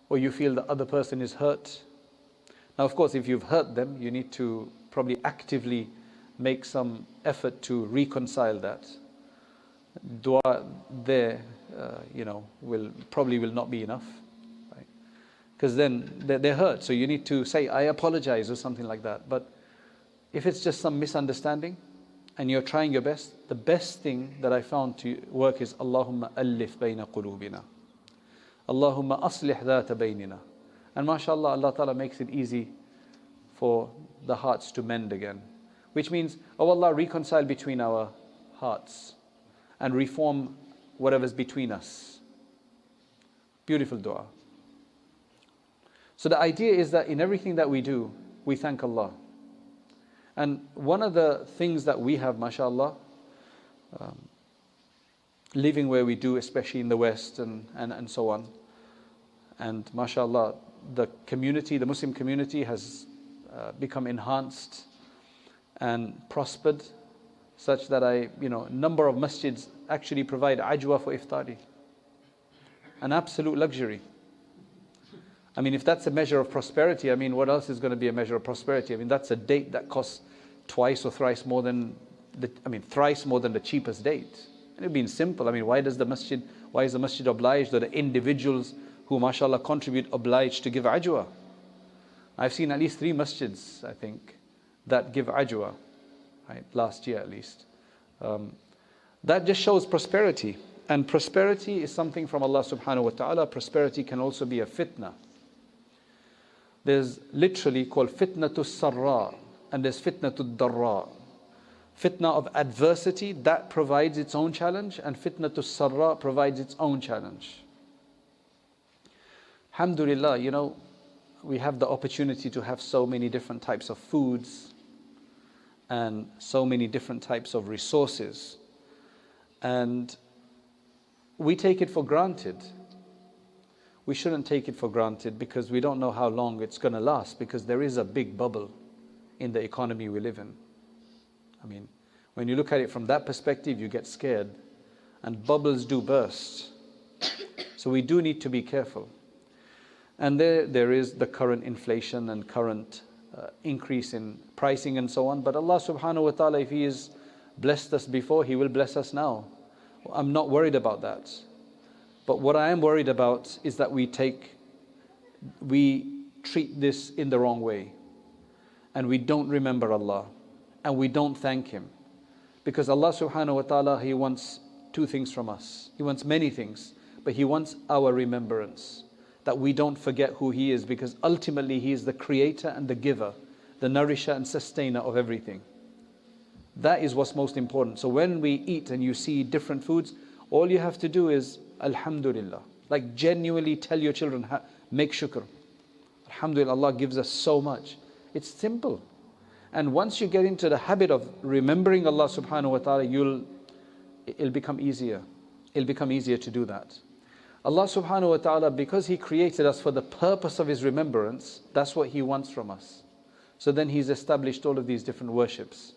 or you feel the other person is hurt. Now, of course, if you've hurt them, you need to probably actively make some effort to reconcile that. Dua there, will not be enough, right? Because then they're hurt. So you need to say, I apologize, or something like that. But if it's just some misunderstanding and you're trying your best, the best thing that I found to work is Allahumma allif bayna qulubina. Allahumma aslih dhata baynina. And mashallah, Allah Ta'ala makes it easy for the hearts to mend again. Which means, oh Allah, reconcile between our hearts and reform whatever's between us. Beautiful dua. So the idea is that in everything that we do, we thank Allah. And one of the things that we have, mashallah, living where we do, especially in the West and so on, and mashallah, the community, the Muslim community has become enhanced and prospered, such that a number of masjids actually provide ajwa for iftari. An absolute luxury. I mean, if that's a measure of prosperity, I mean, what else is going to be a measure of prosperity? I mean, that's a date that costs twice or thrice more than thrice more than the cheapest date. And it'd been simple. I mean, why is the masjid obliged, or the individuals who, mashallah, contribute obliged to give ajwa? I've seen at least 3 masjids, I think, that give ajwa, right? Last year at least. That just shows prosperity. And prosperity is something from Allah subhanahu wa ta'ala. Prosperity can also be a fitna. There's literally called fitna to sarra, and there's fitna to darra. Fitna of adversity, that provides its own challenge, and fitna to sarra provides its own challenge. Alhamdulillah, we have the opportunity to have so many different types of foods and so many different types of resources. And we take it for granted. We shouldn't take it for granted, because we don't know how long it's going to last, because there is a big bubble in the economy we live in. I mean, when you look at it from that perspective, you get scared, and bubbles do burst. So we do need to be careful. And there is the current inflation and current increase in pricing and so on. But Allah subhanahu wa ta'ala, if He has blessed us before, He will bless us now. I'm not worried about that. But what I am worried about is that we treat this in the wrong way. And we don't remember Allah. And we don't thank Him. Because Allah subhanahu wa ta'ala, He wants 2 things from us. He wants many things. But He wants our remembrance. That we don't forget who He is, because ultimately He is the creator and the giver, the nourisher and sustainer of everything. That is what's most important. So when we eat and you see different foods, all you have to do is Alhamdulillah. Like genuinely tell your children, make shukr. Alhamdulillah, Allah gives us so much. It's simple. And once you get into the habit of remembering Allah subhanahu wa ta'ala, it'll become easier. It'll become easier to do that. Allah subhanahu wa ta'ala, because He created us for the purpose of His remembrance, that's what He wants from us. So then He's established all of these different worships.